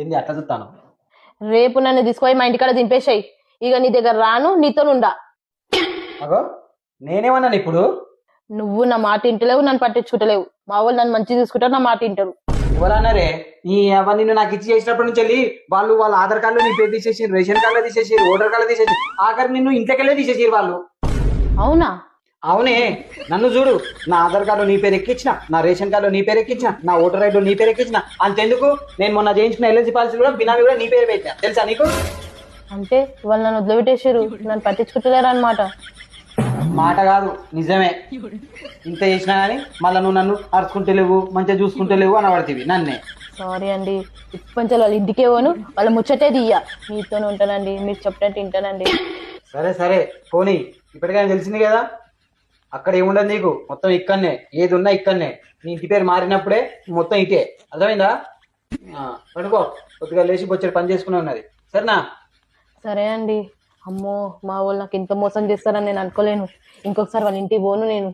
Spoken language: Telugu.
ఏంది అట్లా చూస్తాను? రేపు నన్ను తీసుకుపోయి మా ఇంటికాడ దింపేసాయి. ఇక నీ దగ్గర రాను, నీతోనుండా. అగో నేనేమన్నాను ఇప్పుడు? నువ్వు నా మాట ఇంటలేవు, నన్ను పట్టించుకుంటలేవు. మా వాళ్ళు నన్ను మంచిగా చూసుకుంటారు, నా మాట ఇంటారు. ఎవరన్నారే? ఈ అవన్నీ నిన్ను నాకు ఇచ్చి చేసినప్పటి నుంచి వెళ్ళి వాళ్ళు వాళ్ళ ఆధార్ కార్డులో నీ పేరు తీసేసి, రేషన్ కార్డులో తీసేసి, ఓటర్ కార్డులో తీసేసి, ఆఖరి నిన్ను ఇంట్లోకెళ్ళే తీసేసి వాళ్ళు. అవునా? అవునే. నన్ను చూడు, నా ఆధార్ కార్డులో నీ పేరు ఎక్కించిన, నా రేషన్ కార్డులో నీ పేరు ఎక్కించిన, నా ఓటర్ ఐడిలో నీ పేరు ఎక్కించిన. అంతెందుకు, నేను మొన్న చేయించిన ఎల్ఐసి పాలసీ కూడా బినామీ కూడా నీ పేరు పెట్టినా, తెలుసా నీకు? అంటే వాళ్ళు నన్ను వదిలిపెట్టేసారు, నన్ను పట్టించుకుంటలేరు అనమాట. మాట కాదు, నిజమే. ఇంత చేసినా కానీ మళ్ళీ నువ్వు నన్ను అరుచుకుంటలేవు, మంచిగా చూసుకుంటలేవు అనబడుతుంది నన్నే. సారీ అండి. ఇప్పటి వాళ్ళ ఇంటికే పోను, వాళ్ళ ముచ్చటే తీయ. మీతోనే ఉంటానండి, మీరు చెప్పినట్టు వింటానండి. సరే సరే పోనీ, ఇప్పటికైనా తెలిసింది కదా. అక్కడ ఏముండదు నీకు, మొత్తం ఇక్కడనే, ఏది ఉన్నా ఇక్కడనే. నీ ఇంటి పేరు మారినప్పుడే మొత్తం ఇటే, అర్థమైందా? పడుకో, కొద్దిగా లేచి బొచ్చడి పని చేసుకునే ఉన్నది, సరేనా? సరే అండి. అమ్మో, మా వాళ్ళు నాకు ఇంత మోసం చేస్తారని నేను అనుకోలేను. ఇంకొకసారి వాళ్ళ ఇంటికి పోను నేను.